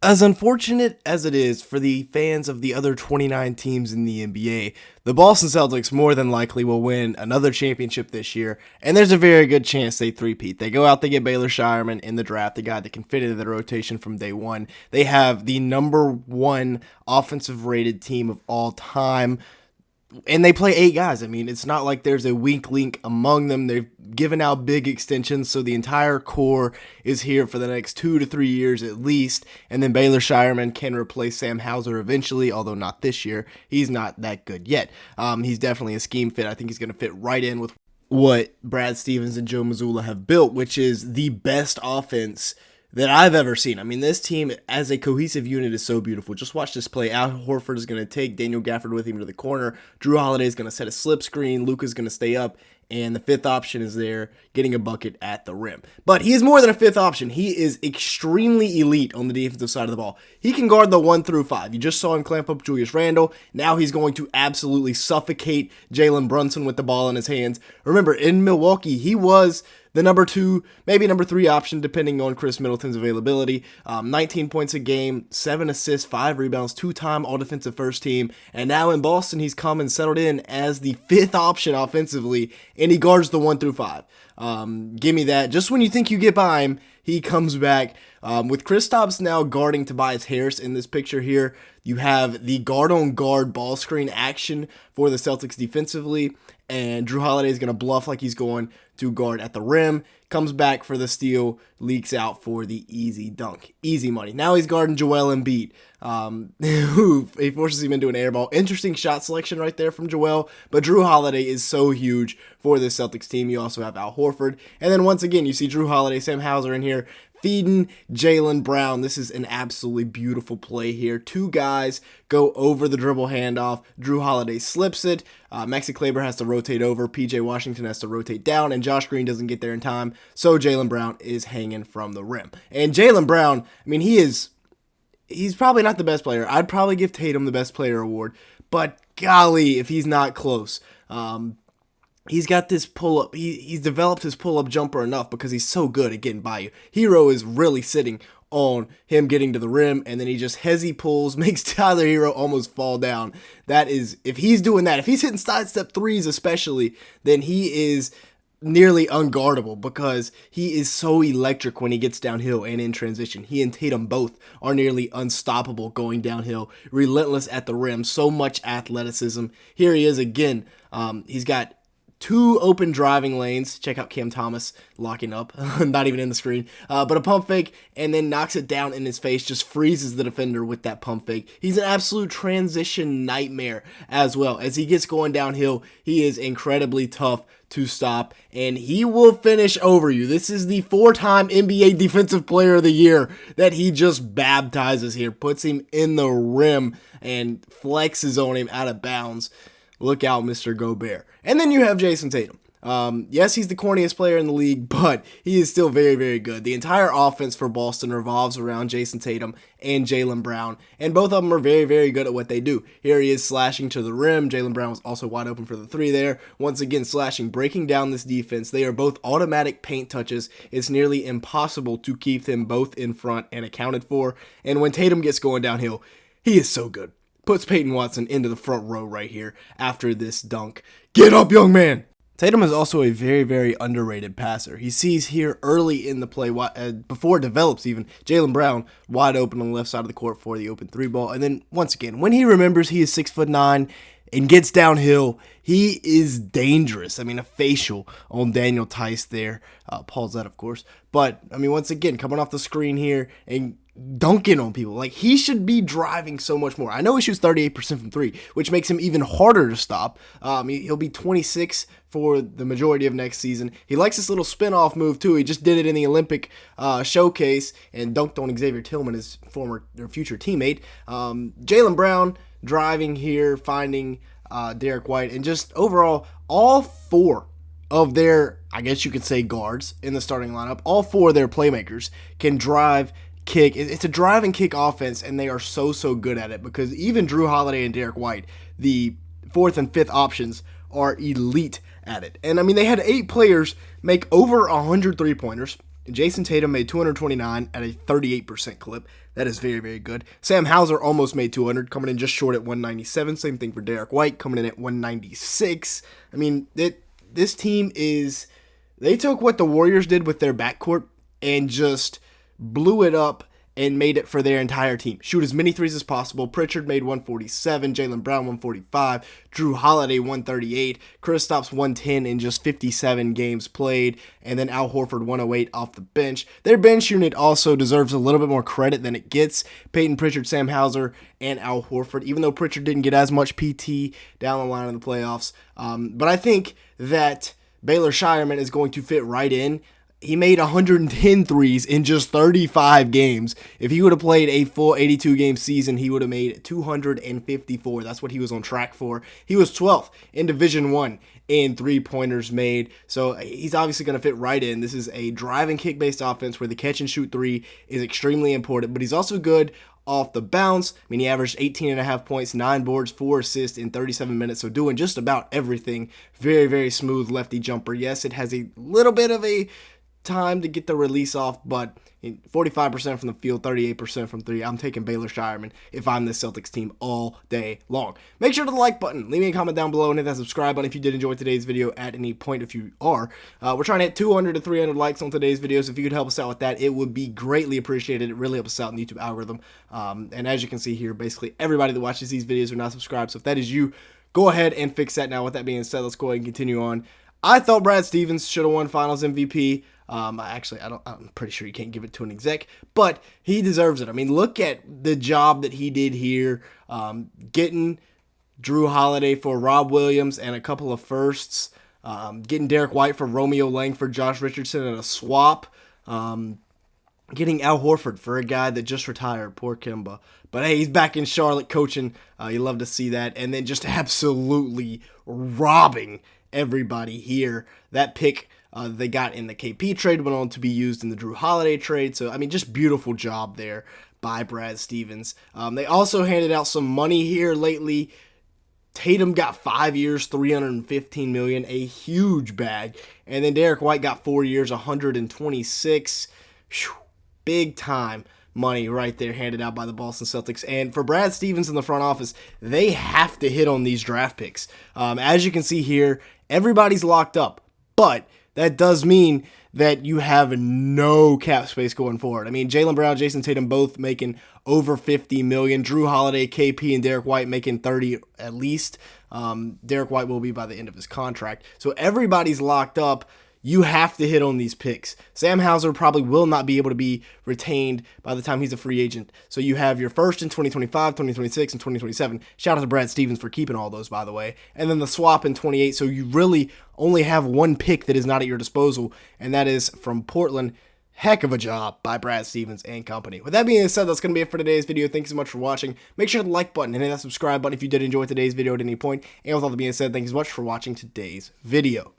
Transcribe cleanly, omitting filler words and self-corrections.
As unfortunate as it is for the fans of the other 29 teams in the NBA, the Boston Celtics more than likely will win another championship this year, and there's a very good chance they three-peat. They go out, they get Baylor Shireman in the draft, the guy that can fit into the rotation from day one. They have the number one offensive rated team of all time. And they play 8 guys. I mean, it's not like there's a weak link among them. They've given out big extensions, so the entire core is here for the next 2 to 3 years at least. And then Baylor Shireman can replace Sam Hauser eventually, although not this year. He's not that good yet. He's definitely a scheme fit. I think he's going to fit right in with what Brad Stevens and Joe Mazzulla have built, which is the best offense that I've ever seen. I mean, this team as a cohesive unit is so beautiful. Just watch this play. Al Horford is going to take Daniel Gafford with him to the corner. Jrue Holiday is going to set a slip screen. Luka's going to stay up. And the fifth option is there, getting a bucket at the rim. But he is more than a fifth option. He is extremely elite on the defensive side of the ball. He can guard the 1 through 5. You just saw him clamp up Julius Randle. Now he's going to absolutely suffocate Jalen Brunson with the ball in his hands. Remember, in Milwaukee, he was the number 2, maybe number 3 option, depending on Chris Middleton's availability. 19 points a game, 7 assists, 5 rebounds, 2-time all-defensive first team. And now in Boston, he's come and settled in as the 5th option offensively, and he guards the 1 through 5. Give me that. Just when you think you get by him, he comes back. With Kristaps now guarding Tobias Harris in this picture here, you have the guard-on-guard ball screen action for the Celtics defensively, and Jrue Holiday is going to bluff like he's going to guard at the rim, comes back for the steal, leaks out for the easy dunk. Easy money. Now he's guarding Joel Embiid, who he forces him into an air ball. Interesting shot selection right there from Joel, but Jrue Holiday is so huge for this Celtics team. You also have Al Horford, and then once again, you see Jrue Holiday, Sam Hauser in here, feeding Jaylen Brown. This is an absolutely beautiful play here. 2 guys go over the dribble handoff. Jrue Holiday slips it. Maxi Kleber has to rotate over. PJ Washington has to rotate down, and Josh Green doesn't get there in time. So Jaylen Brown is hanging from the rim. And Jaylen Brown, I mean, he's probably not the best player. I'd probably give Tatum the best player award, but golly, if he's not close. He's got this pull-up. He's developed his pull-up jumper enough because he's so good at getting by you. Hero is really sitting on him getting to the rim, and then he just hezzy pulls, makes Tyler Hero almost fall down. That is, if he's doing that, if he's hitting sidestep threes especially, then he is nearly unguardable because he is so electric when he gets downhill and in transition. He and Tatum both are nearly unstoppable going downhill, relentless at the rim, so much athleticism. Here he is again. He's got 2 open driving lanes. Check out Cam Thomas locking up. Not even in the screen. But a pump fake, and then knocks it down in his face. Just freezes the defender with that pump fake. He's an absolute transition nightmare as well. As he gets going downhill, he is incredibly tough to stop, and he will finish over you. This is the 4-time NBA Defensive Player of the Year that he just baptizes here. Puts him in the rim and flexes on him out of bounds. Look out, Mr. Gobert. And then you have Jayson Tatum. Yes, he's the corniest player in the league, but he is still very, very good. The entire offense for Boston revolves around Jayson Tatum and Jaylen Brown, and both of them are very, very good at what they do. Here he is slashing to the rim. Jaylen Brown was also wide open for the 3 there. Once again, slashing, breaking down this defense. They are both automatic paint touches. It's nearly impossible to keep them both in front and accounted for. And when Tatum gets going downhill, he is so good. Puts Peyton Watson into the front row right here after this dunk. Get up, young man! Tatum is also a very, very underrated passer. He sees here early in the play, before it develops even, Jaylen Brown wide open on the left side of the court for the open 3 ball. And then, once again, when he remembers he is 6'9", and gets downhill, he is dangerous. I mean, a facial on Daniel Tice there. Paul's that, of course. But, I mean, once again, coming off the screen here and dunking on people. Like, he should be driving so much more. I know he shoots 38% from 3, which makes him even harder to stop. He'll be 26 for the majority of next season. He likes this little spin-off move, too. He just did it in the Olympic showcase and dunked on Xavier Tillman, his former or future teammate. Jaylen Brown driving here, finding Derek White, and just overall, all 4 of their, I guess you could say, guards in the starting lineup, all 4 of their playmakers can drive, kick. It's a drive and kick offense, and they are so good at it because even Jrue Holiday and Derek White, the 4th and 5th options, are elite at it. And I mean, they had 8 players make over 100 3-pointers. Jayson Tatum made 229 at a 38% clip. That is very, very good. Sam Hauser almost made 200, coming in just short at 197. Same thing for Derek White, coming in at 196. I mean, this team is... They took what the Warriors did with their backcourt and just blew it up and made it for their entire team. Shoot as many threes as possible. Pritchard made 147, Jaylen Brown 145, Jrue Holiday 138, Kristaps 110 in just 57 games played, and then Al Horford 108 off the bench. Their bench unit also deserves a little bit more credit than it gets. Peyton Pritchard, Sam Hauser, and Al Horford, even though Pritchard didn't get as much PT down the line in the playoffs. But I think that Baylor Shireman is going to fit right in. He made 110 threes in just 35 games. If he would have played a full 82-game season, he would have made 254. That's what he was on track for. He was 12th in Division I in three-pointers made. So he's obviously going to fit right in. This is a drive and kick-based offense where the catch-and-shoot three is extremely important. But he's also good off the bounce. I mean, he averaged 18.5 points, 9 boards, 4 assists in 37 minutes. So doing just about everything. Very, very smooth lefty jumper. Yes, it has a little bit of a time to get the release off, but 45% from the field, 38% from three. I'm taking Baylor Shireman if I'm the Celtics team all day long. Make sure to the like button, leave me a comment down below, and hit that subscribe button if you did enjoy today's video at any point. If you are, we're trying to hit 200 to 300 likes on today's videos. If you could help us out with that, it would be greatly appreciated. It really helps us out in the YouTube algorithm. And as you can see here, basically everybody that watches these videos are not subscribed. So if that is you, go ahead and fix that now. With that being said, let's go ahead and continue on. I thought Brad Stevens should have won Finals MVP. I'm pretty sure you can't give it to an exec, but he deserves it. I mean, look at the job that he did here, getting Jrue Holiday for Rob Williams and a couple of firsts, getting Derek White for Romeo Langford, Josh Richardson and a swap, getting Al Horford for a guy that just retired, poor Kemba. But hey, he's back in Charlotte coaching. You love to see that. And then just absolutely robbing everybody here. That pick they got in the KP trade went on to be used in the Jrue Holiday trade. So, I mean, just beautiful job there by Brad Stevens. They also handed out some money here lately. Tatum got 5 years, $315 million, a huge bag. And then Derek White got 4 years, $126. Whew, big time money right there handed out by the Boston Celtics. And for Brad Stevens in the front office, they have to hit on these draft picks. As you can see here, everybody's locked up, but that does mean that you have no cap space going forward. I mean, Jaylen Brown, Jayson Tatum both making over $50 million. Jrue Holiday, KP, and Derek White making $30 at least. Derek White will be by the end of his contract. So everybody's locked up. You have to hit on these picks. Sam Hauser probably will not be able to be retained by the time he's a free agent. So you have your first in 2025, 2026, and 2027. Shout out to Brad Stevens for keeping all those, by the way. And then the swap in 28. So you really only have one pick that is not at your disposal, and that is from Portland. Heck of a job by Brad Stevens and company. With that being said, that's going to be it for today's video. Thanks so much for watching. Make sure to hit the like button and hit that subscribe button if you did enjoy today's video at any point. And with all that being said, thanks so much for watching today's video.